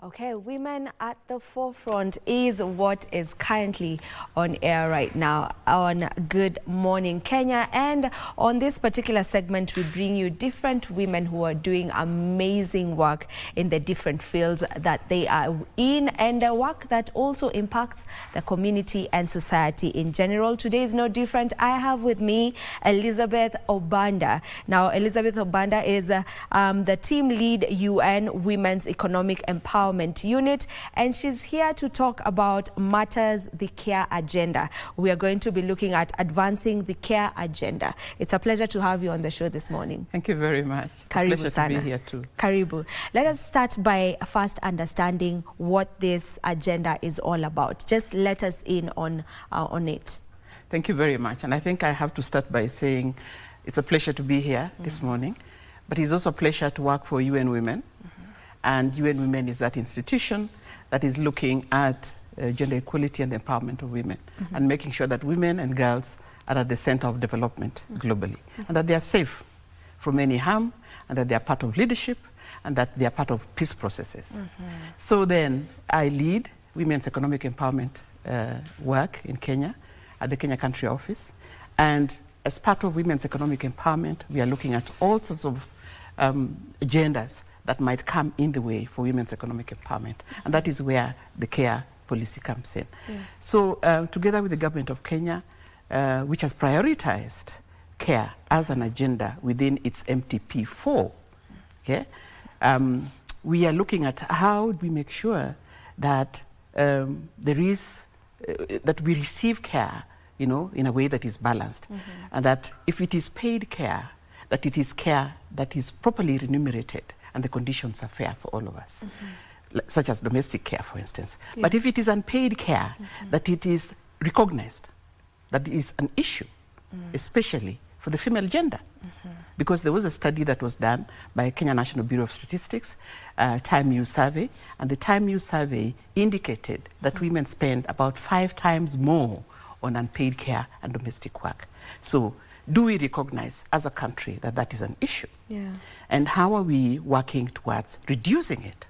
Okay, Women at the Forefront is what is currently on air right now on Good Morning Kenya. And on this particular segment, we bring you different women who are doing amazing work in the different fields that they are in, and work that also impacts the community and society in general. Today is no different. I have with me Elizabeth Obanda. Now, Elizabeth Obanda is the team lead UN Women's Economic Empowerment Unit, and she's here to talk about matters the care agenda. We are going to be looking at advancing the care agenda. It's a pleasure to have you on the show this morning. Thank you very much. Karibu Pleasure sana. to be here too. Karibu. Let us start by first understanding what this agenda is all about. Just let us in on it. Thank you very much. And I think I have to start by saying it's a pleasure to be here this morning, but it's also a pleasure to work for UN Women. And UN Women is that institution that is looking at gender equality and empowerment of women, and making sure that women and girls are at the center of development globally, and that they are safe from any harm, and that they are part of leadership, and that they are part of peace processes. So then I lead women's economic empowerment work in Kenya at the Kenya Country Office. And as part of women's economic empowerment, we are looking at all sorts of agendas that might come in the way for women's economic empowerment. And that is where the care policy comes in. So together with the government of Kenya, which has prioritized care as an agenda within its MTP4, okay, we are looking at how do we make sure that there is, that we receive care, you know, in a way that is balanced. And that if it is paid care, that it is care that is properly remunerated, and the conditions are fair for all of us, such as domestic care, for instance. But if it is unpaid care, that it is recognized, that is an issue, especially for the female gender. Because there was a study that was done by Kenya National Bureau of Statistics, Time Use Survey, and the Time Use Survey indicated that women spend about 5 times more on unpaid care and domestic work. So do we recognize as a country that that is an issue? And how are we working towards reducing it?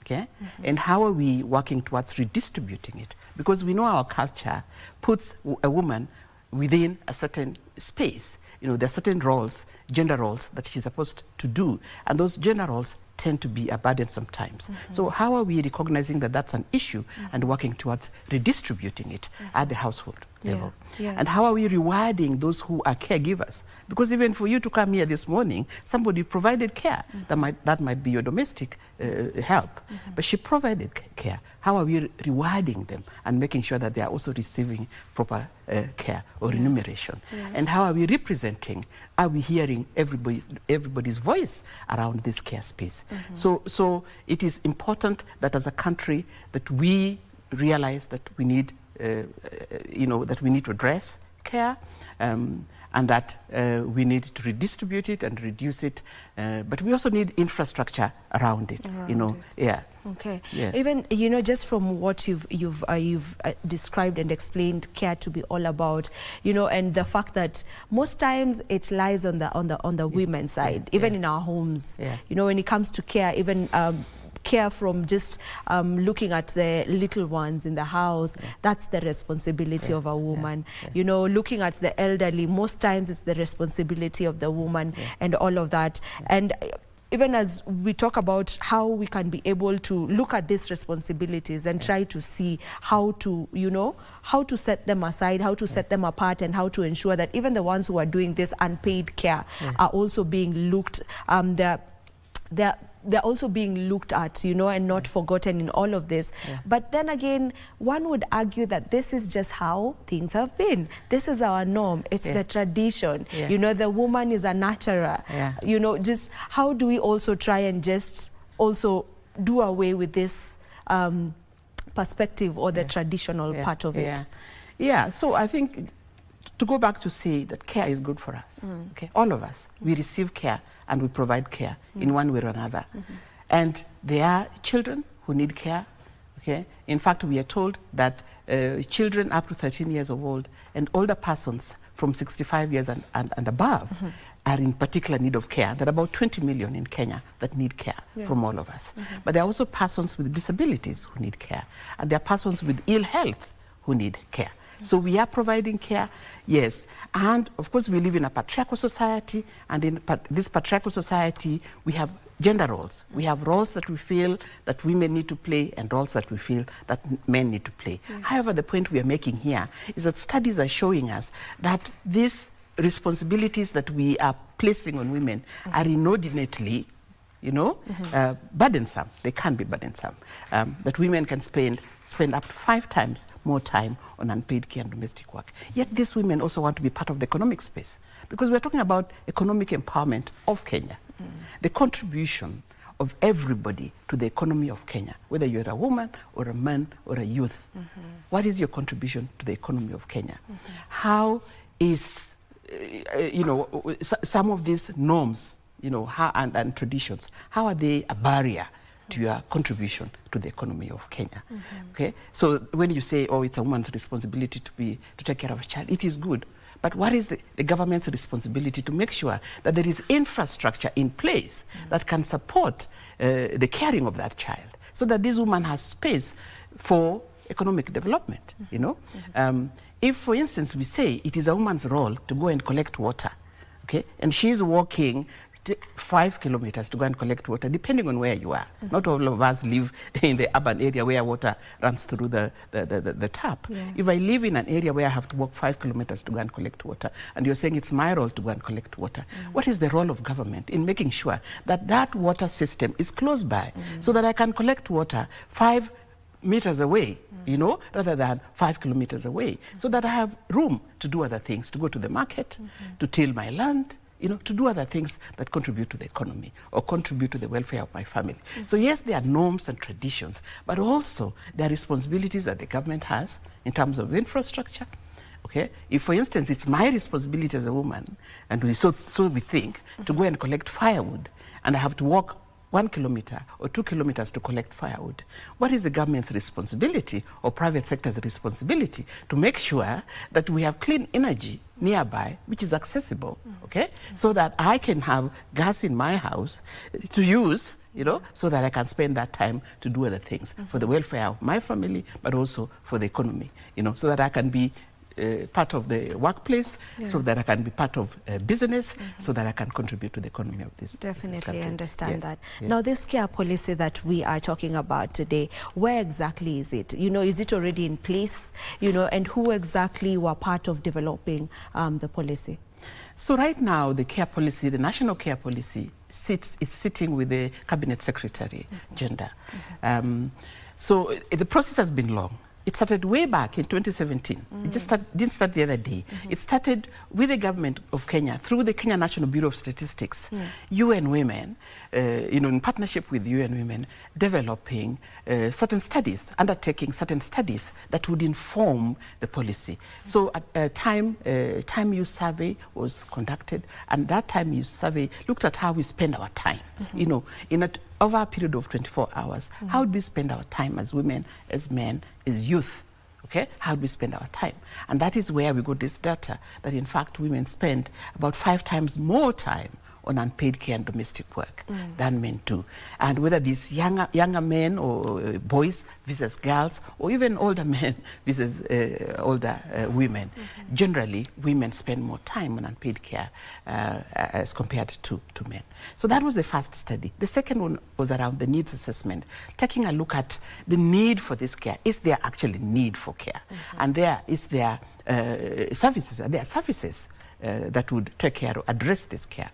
Okay? And how are we working towards redistributing it? Because we know our culture puts a woman within a certain space. You know, there are certain roles, gender roles, that she's supposed to do. And those gender roles tend to be a burden sometimes. So how are we recognizing that that's an issue and working towards redistributing it at the household level? And how are we rewarding those who are caregivers? Because even for you to come here this morning, somebody provided care. That might be your domestic help, but she provided care. How are we rewarding them and making sure that they are also receiving proper care or remuneration? And how are we representing? Are we hearing everybody's voice around this care space? So it is important that as a country that we realize that we need, you know, that we need to address care, and that we need to redistribute it and reduce it, but we also need infrastructure around it. Okay. Even, you know, just from what you've described and explained care to be all about, you know, and the fact that most times it lies on the women's side, even in our homes. You know, when it comes to care, even care from just looking at the little ones in the house, that's the responsibility of a woman. You know, looking at the elderly, most times it's the responsibility of the woman, and all of that. And even as we talk about how we can be able to look at these responsibilities and try to see how to, you know, how to set them aside, how to set them apart, and how to ensure that even the ones who are doing this unpaid care are also being looked, they're also being looked at, you know, and not forgotten in all of this. But then again, one would argue that this is just how things have been. This is our norm. It's the tradition. You know, the woman is a nurturer. You know, just how do we also try and just also do away with this perspective or the traditional part of it? So I think to go back to say that care is good for us. Okay, all of us, we receive care and we provide care in one way or another. And there are children who need care. Okay, in fact, we are told that children up to 13 years of old and older persons from 65 years and above are in particular need of care. There are about 20 million in Kenya that need care from all of us. But there are also persons with disabilities who need care. And there are persons with ill health who need care. So we are providing care, yes. And of course we live in a patriarchal society, and in this patriarchal society we have gender roles. We have roles that we feel that women need to play and roles that we feel that men need to play. However, the point we are making here is that studies are showing us that these responsibilities that we are placing on women are inordinately, you know, burdensome. They can be burdensome. That women can spend up to 5 times more time on unpaid care and domestic work. Yet these women also want to be part of the economic space, because we're talking about economic empowerment of Kenya. The contribution of everybody to the economy of Kenya, whether you're a woman or a man or a youth. What is your contribution to the economy of Kenya? How is, you know, some of these norms, you know, and traditions, how are they a barrier to your contribution to the economy of Kenya? Okay, so when you say, oh, it's a woman's responsibility to take care of a child, it is good. But what is the government's responsibility to make sure that there is infrastructure in place that can support the caring of that child, so that this woman has space for economic development, you know? If, for instance, we say it is a woman's role to go and collect water, okay, and she's walking 5 kilometers to go and collect water, depending on where you are. Not all of us live in the urban area where water runs through the tap. If I live in an area where I have to walk 5 kilometers to go and collect water, and you're saying it's my role to go and collect water, what is the role of government in making sure that that water system is close by, so that I can collect water 5 meters away, you know, rather than 5 kilometers away, so that I have room to do other things, to go to the market, to till my land, you know, to do other things that contribute to the economy or contribute to the welfare of my family. So yes, there are norms and traditions, but also there are responsibilities that the government has in terms of infrastructure. Okay, if for instance it's my responsibility as a woman, and we think, to go and collect firewood, and I have to walk 1 kilometer or 2 kilometers to collect firewood, what is the government's responsibility or private sector's responsibility to make sure that we have clean energy nearby, which is accessible, okay, so that I can have gas in my house to use, you know, so that I can spend that time to do other things for the welfare of my family, but also for the economy, you know, so that I can be part of the workplace, so that I can be part of business, so that I can contribute to the economy of this. Definitely understand that. Yes. Now, this care policy that we are talking about today, where exactly is it? You know, is it already in place? You know, and who exactly were part of developing the policy? So right now, the care policy, the national care policy, it's sitting with the cabinet secretary, gender. So the process has been long. It started way back in 2017. It just didn't start the other day. It started with the government of Kenya through the Kenya National Bureau of Statistics, UN Women, you know, in partnership with UN Women, developing certain studies, undertaking certain studies that would inform the policy. So a time use survey was conducted, and that time use survey looked at how we spend our time, you know, over a period of 24 hours. How do we spend our time as women, as men, as youth? Okay, how do we spend our time? And that is where we got this data that in fact women spend about 5 times more time on unpaid care and domestic work than men do. And whether these younger men or boys versus girls, or even older men versus older women, generally women spend more time on unpaid care as compared to men. So that was the first study. The second one was around the needs assessment, taking a look at the need for this care. Is there actually need for care? And is there services? Are there services that would take care or address this care?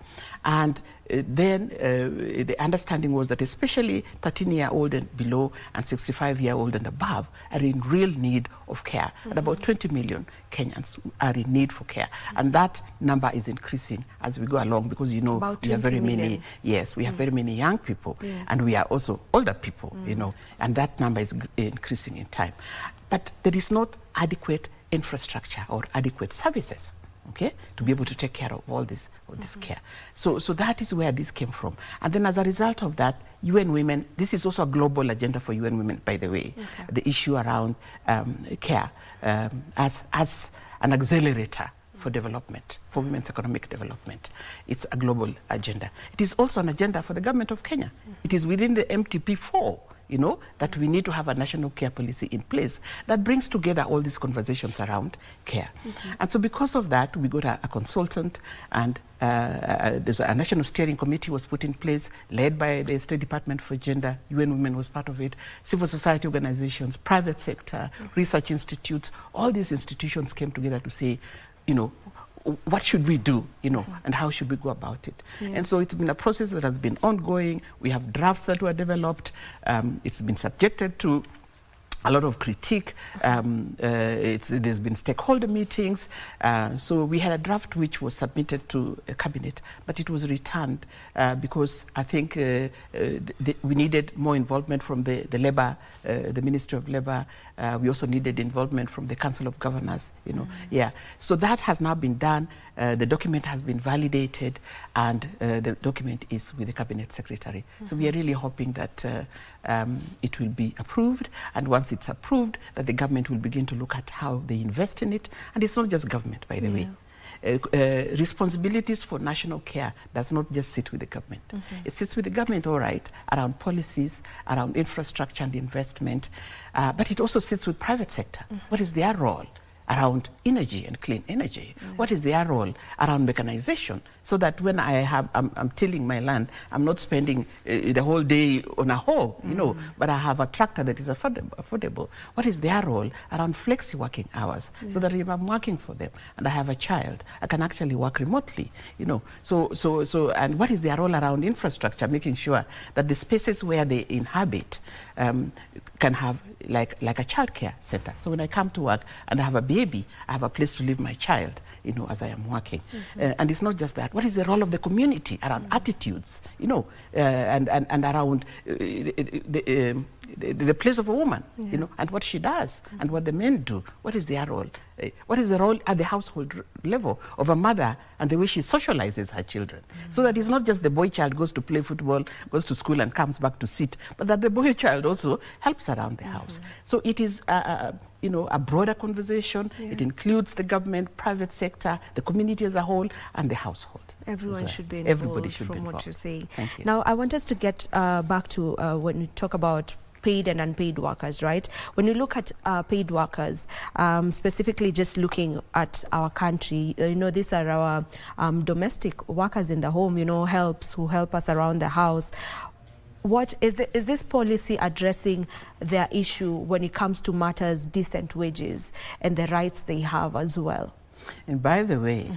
And then the understanding was that especially 13-year-old and below and 65-year-old and above are in real need of care. And about 20 million Kenyans are in need for care. And that number is increasing as we go along, because, you know, we have very many, we have very many young people, and we are also older people, you know, and that number is increasing in time. But there is not adequate infrastructure or adequate services, okay, to be able to take care of all this care. So that is where this came from. And then as a result of that, UN Women, this is also a global agenda for UN Women, by the way, the issue around care as an accelerator for development, for women's economic development. It's a global agenda. It is also an agenda for the government of Kenya. It is within the MTP4, you know, that we need to have a national care policy in place that brings together all these conversations around care. And so because of that, we got a consultant, and there's a national steering committee was put in place, led by the State Department for Gender. UN Women was part of it, civil society organizations, private sector, research institutes. All these institutions came together to say, you know, what should we do, you know, and how should we go about it? And so it's been a process that has been ongoing. We have drafts that were developed. It's been subjected to a lot of critique. There's been stakeholder meetings. So we had a draft which was submitted to a cabinet, but it was returned because I think we needed more involvement from the Labour, the Ministry of Labour. We also needed involvement from the Council of Governors, you know. So that has now been done. The document has been validated, and the document is with the Cabinet Secretary. So we are really hoping that it will be approved, and once it's approved, that the government will begin to look at how they invest in it. And it's not just government, by the way. Responsibilities for national care does not just sit with the government. It sits with the government, all right, around policies, around infrastructure and investment, but it also sits with private sector. What is their role around energy and clean energy? What is their role around mechanization? So that when I'm tilling my land, I'm not spending the whole day on a hoe, you know, but I have a tractor that is affordable. What is their role around flexi working hours? So that if I'm working for them and I have a child, I can actually work remotely, you know. So and what is their role around infrastructure, making sure that the spaces where they inhabit can have like a childcare center. So when I come to work and I have a baby, I have a place to leave my child, you know, as I am working. And it's not just that. What is the role of the community around attitudes, you know, and around the place of a woman, you know, and what she does and what the men do? What is their role? What is the role at the household level of a mother and the way she socializes her children? So that it's not just the boy child goes to play football, goes to school and comes back to sit, but that the boy child also helps around the house. So it is you know, a broader conversation. It includes the government, private sector, the community as a whole, and the household. Everyone should be involved. Everybody should be from involved. what you're saying. Thank you. Now, I want us to get back to when we talk about paid and unpaid workers, right? When you look at paid workers, specifically just looking at our country, you know, these are our domestic workers in the home, you know, who help us around the house. What is this policy addressing their issue when it comes to matters decent wages and the rights they have as well? And by the way,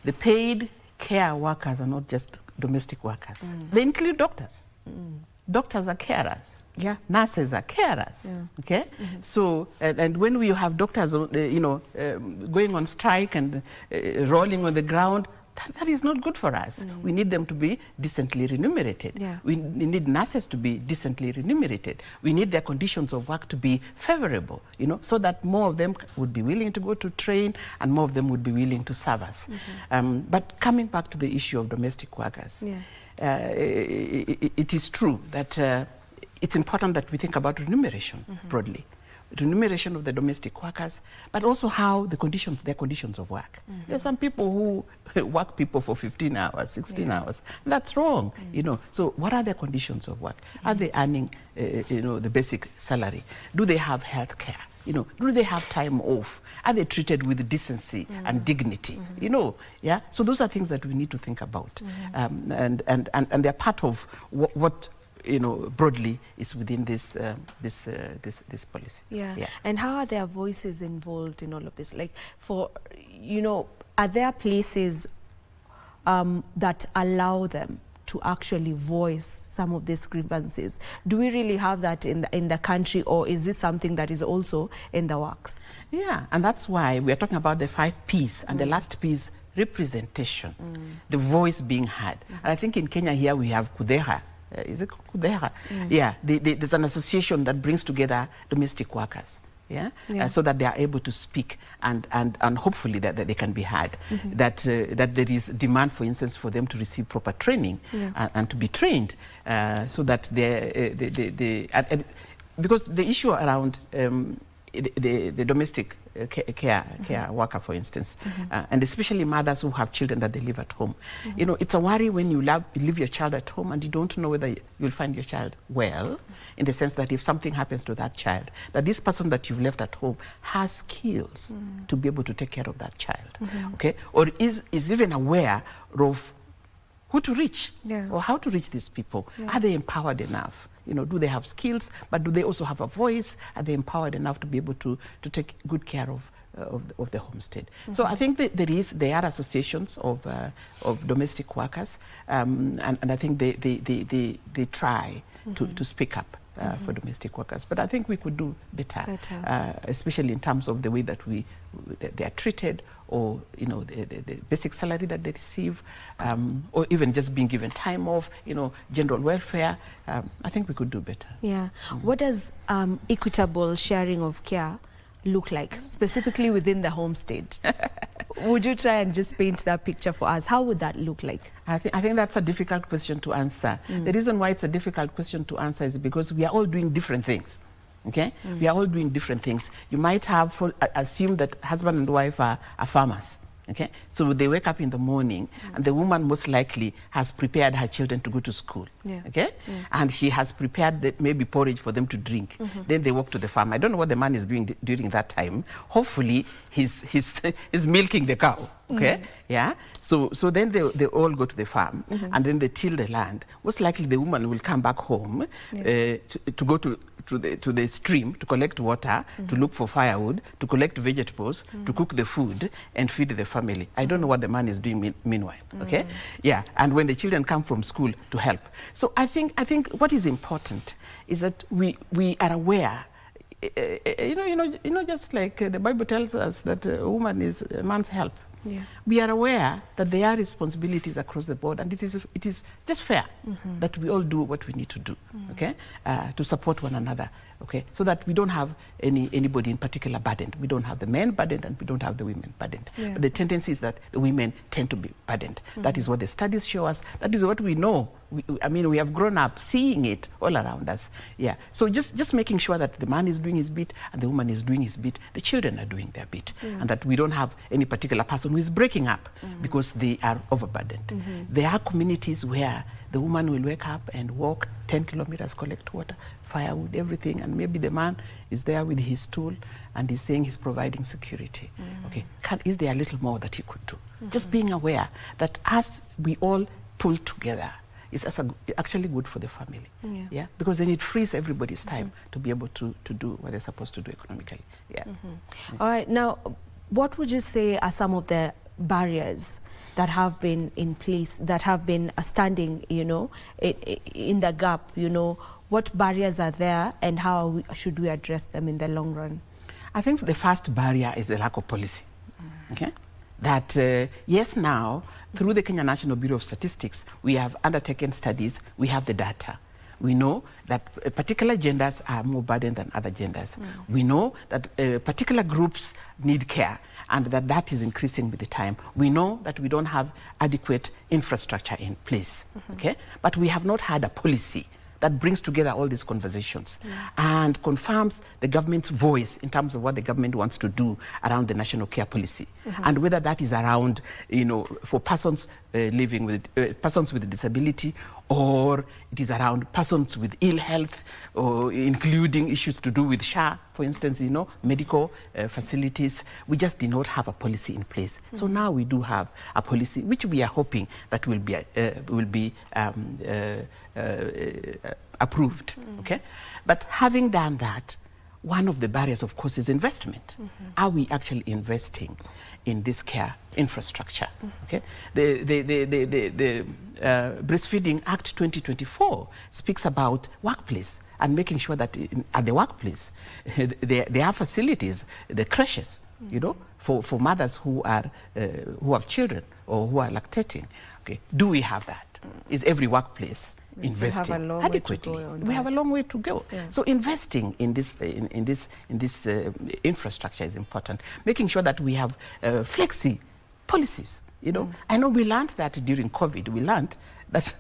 the paid care workers are not just domestic workers. They include doctors. Doctors are carers. Nurses are carers. Okay. So and when we have doctors, you know, going on strike and rolling on the ground, that is not good for us. We need them to be decently remunerated. We need nurses to be decently remunerated. We need their conditions of work to be favorable, you know, so that more of them would be willing to go to train and more of them would be willing to serve us. But coming back to the issue of domestic workers, it is true that it's important that we think about remuneration broadly. Remuneration of the domestic workers, but also how their conditions of work. There's some people who work people for 15 hours, 16 hours. That's wrong, you know. So what are their conditions of work? Are they earning, you know, the basic salary? Do they have health care? You know, do they have time off? Are they treated with decency and dignity? You know, So those are things that we need to think about, and they're part of what you know, broadly is within this this policy. And how are their voices involved in all of this? Like, for, you know, are there places that allow them to actually voice some of these grievances? Do we really have that in the country, or is this something that is also in the works? And that's why we are talking about the 5 P's, and the last P is representation, the voice being heard. And I think in Kenya here we have Kudeha. Is it Kudeha? There's an association that brings together domestic workers. So that they are able to speak and hopefully that they can be heard. That there is demand, for instance, for them to receive proper training and to be trained, so that because the issue around the domestic care worker, for instance, and especially mothers who have children that they leave at home. You know, it's a worry when you leave your child at home and you don't know whether you'll find your child well, in the sense that if something happens to that child, that this person that you've left at home has skills to be able to take care of that child, okay? Or is even aware of who to reach or how to reach these people. Are they empowered enough? You know, do they have skills, but do they also have a voice? Are they empowered enough to be able to take good care of the homestead? So I think that there are associations of domestic workers, and I think they try to speak up for domestic workers. But I think we could do better. Especially in terms of the way that they are treated, or you know, the basic salary that they receive, or even just being given time off, you know, general welfare. I think we could do better. Yeah. What does equitable sharing of care look like, specifically within the homestead? Would you try and just paint that picture for us? How would that look like? I think that's a difficult question to answer. The reason why it's a difficult question to answer is because we are all doing different things. Okay? We are all doing different things. You might have assumed that husband and wife are farmers. Okay? So they wake up in the morning, and the woman most likely has prepared her children to go to school. Okay? And she has prepared maybe porridge for them to drink. Then they walk to the farm. I don't know what the man is doing during that time. Hopefully he's milking the cow. Okay? Yeah? So then they all go to the farm, and then they till the land. Most likely the woman will come back home to go to the stream to collect water, to look for firewood, to collect vegetables, to cook the food and feed the family. I don't know what the man is doing meanwhile. Okay? Yeah. And when the children come from school, to help. So I think what is important is that we are aware. You know, just like the Bible tells us that a woman is a man's help. We are aware that there are responsibilities across the board, and it is just fair that we all do what we need to do, okay, to support one another, okay, so that we don't have anybody in particular burdened. We don't have the men burdened, and we don't have the women burdened. But the tendency is that the women tend to be burdened. That is what the studies show us. That is what we know. I mean, we have grown up seeing it all around us. Yeah. So just making sure that the man is doing his bit and the woman is doing his bit, the children are doing their bit, and that we don't have any particular person who is breaking up because they are overburdened. There are communities where the woman will wake up and walk 10 kilometers, collect water, firewood, everything, and maybe the man is there with his tool and he's saying he's providing security. Okay, is there a little more that he could do? Just being aware that as we all pull together, it's actually good for the family. Yeah, because then it frees everybody's time to be able to do what they're supposed to do economically. Yeah. All right, now, what would you say are some of the barriers that have been in place, that have been standing, you know, in the gap? You know, what barriers are there, and how should we address them in the long run? I think the first barrier is the lack of policy. Okay, that yes, now through the Kenya National Bureau of Statistics, we have undertaken studies. We have the data. We know that particular genders are more burdened than other genders. We know that particular groups need care, and that is increasing with the time. We know that we don't have adequate infrastructure in place, okay? But we have not had a policy that brings together all these conversations and confirms the government's voice in terms of what the government wants to do around the national care policy, and whether that is around, you know, for persons living with persons with disability, or it is around persons with ill health, or including issues to do with SHA, for instance, you know, medical facilities. We just did not have a policy in place. So now we do have a policy, which we are hoping that will be approved. Okay, but having done that, one of the barriers, of course, is investment. Are we actually investing in this care infrastructure? Okay, the Breastfeeding Act 2024 speaks about workplace and making sure that at the workplace there are facilities, the creches, you know, for mothers who have children or who are lactating. Okay, do we have that? Is every workplace investing adequately? We have a long way to go. So investing in this infrastructure is important. Making sure that we have flexi policies. You know, I know we learned that during COVID. We learned that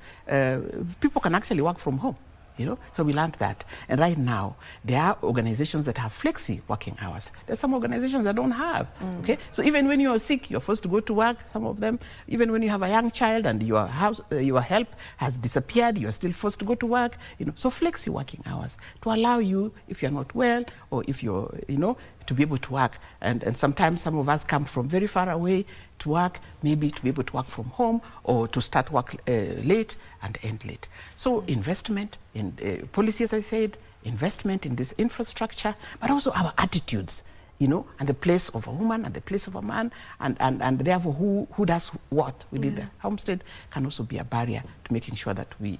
people can actually work from home. You know, so we learned that. And right now, there are organizations that have flexi working hours. There's some organizations that don't have, okay? So even when you're sick, you're forced to go to work, some of them. Even when you have a young child and your help has disappeared, you're still forced to go to work, you know. So flexi working hours to allow you, if you're not well, or if you're, you know, to be able to work. And sometimes some of us come from very far away to work, maybe to be able to work from home or to start work late and end late. So investment in policy, as I said, investment in this infrastructure, but also our attitudes, you know, and the place of a woman and the place of a man, and therefore who does what within the homestead can also be a barrier to making sure that we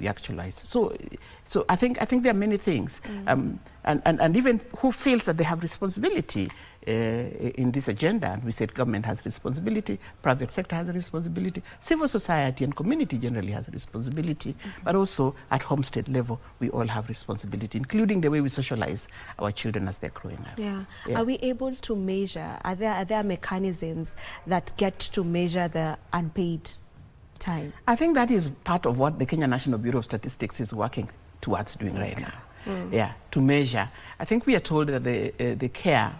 actualize. So I think there are many things, and even who feels that they have responsibility in this agenda. And we said government has responsibility, private sector has a responsibility, civil society and community generally has a responsibility, but also at homestead level we all have responsibility, including the way we socialize our children as they're growing up. Yeah. Are we able to measure, are there mechanisms that get to measure the unpaid time? I think that is part of what the Kenya National Bureau of Statistics is working towards doing right now. Yeah, to measure. I think we are told that the care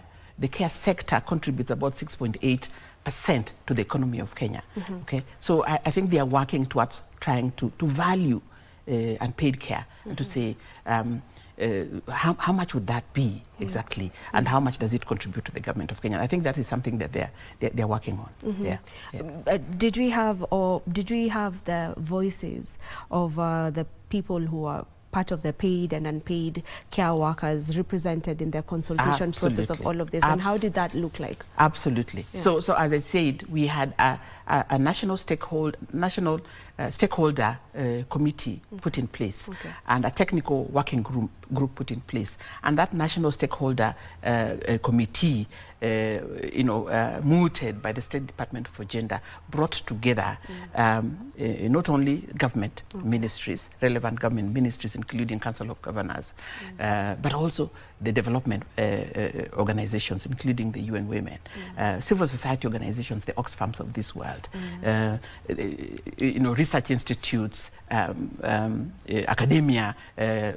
sector contributes about 6.8% to the economy of Kenya. Okay, so I think they are working towards trying to value unpaid care and to say how much would that be exactly, and how much does it contribute to the government of Kenya. I think that is something that they're working on. Did we have the voices of the people who are part of the paid and unpaid care workers represented in the consultation process of all of this? And how did that look like? Absolutely. So as I said, we had a national stakeholder committee put in place, and a technical working group put in place, and that national stakeholder committee, mooted by the State Department for Gender, brought together not only government ministries, relevant government ministries, including Council of Governors, but also the development organizations, including the UN Women, civil society organizations, the Oxfams of this world, research institutes, academia,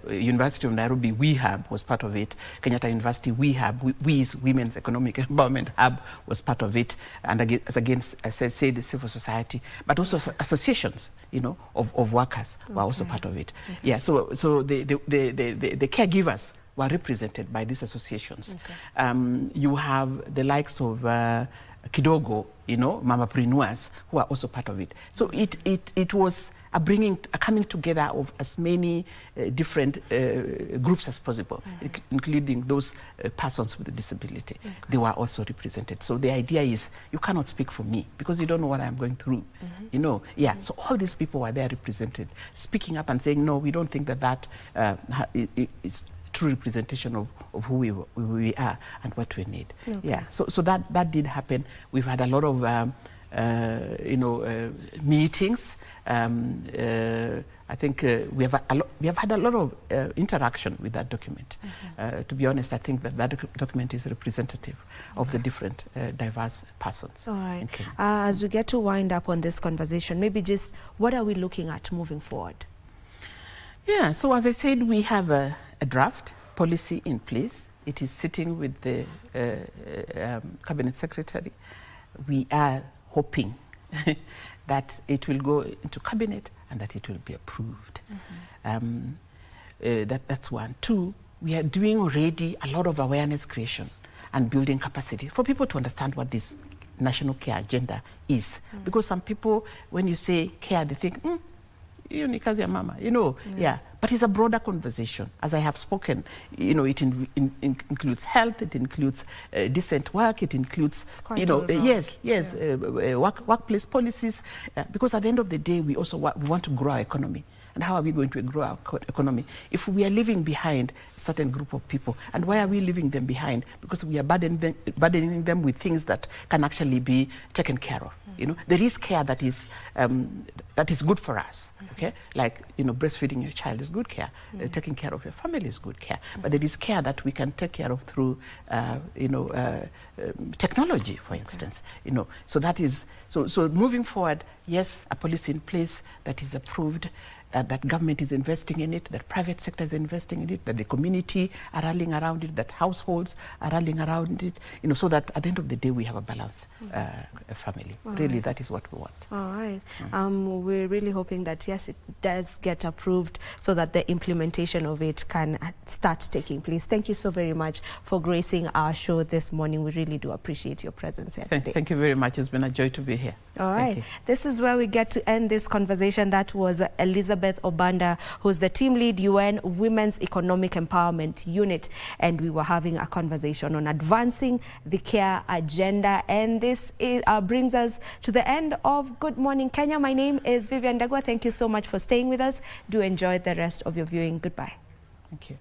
University of Nairobi, WeHub was part of it, Kenyatta University, WeHub, WE's Women's Economic Empowerment Hub was part of it, and as I said, the civil society, but also associations, of workers were also part of it. Yeah, so the caregivers were represented by these associations. You have the likes of Kidogo, mamapreneurs, who are also part of it. So it was a coming together of as many different groups as possible, including those persons with a disability. They were also represented. So the idea is, you cannot speak for me because you don't know what I'm going through. So all these people were there represented, speaking up and saying, no, we don't think that is true representation of who we are and what we need. So that did happen. We've had a lot of meetings. I think we have had a lot of interaction with that document. To be honest, I think that document is representative of the different diverse persons. All right. As we get to wind up on this conversation, maybe just what are we looking at moving forward? Yeah, so as I said, we have a draft policy in place. It is sitting with the Cabinet Secretary. We are hoping that it will go into Cabinet and that it will be approved. That's one. Two, we are doing already a lot of awareness creation and building capacity for people to understand what this national care agenda is. Because some people, when you say care, they think, ni kazi ya mama, but it's a broader conversation. As I have spoken, it includes health, it includes decent work, it includes, workplace policies, because at the end of the day, we also want to grow our economy. And how are we going to grow our economy if we are leaving behind a certain group of people? And why are we leaving them behind? Because we are burdening them with things that can actually be taken care of. There is care that is good for us. Okay, like breastfeeding your child is good care. Taking care of your family is good care. But there is care that we can take care of through technology, for instance. So that is so moving forward. Yes, a policy in place that is approved. that government is investing in it, that private sector is investing in it, that the community are rallying around it, that households are rallying around it, you know, so that at the end of the day we have a balanced family. Really, that is what we want. All right. We're really hoping that, yes, it does get approved so that the implementation of it can start taking place. Thank you so very much for gracing our show this morning. We really do appreciate your presence here today. Thank you very much. It's been a joy to be here. All right. This is where we get to end this conversation. That was Elizabeth Obanda, who's the team lead UN Women's Economic Empowerment Unit. And we were having a conversation on advancing the care agenda. And this brings us to the end of Good Morning Kenya. My name is Vivian Dagwa. Thank you so much for staying with us. Do enjoy the rest of your viewing. Goodbye. Thank you.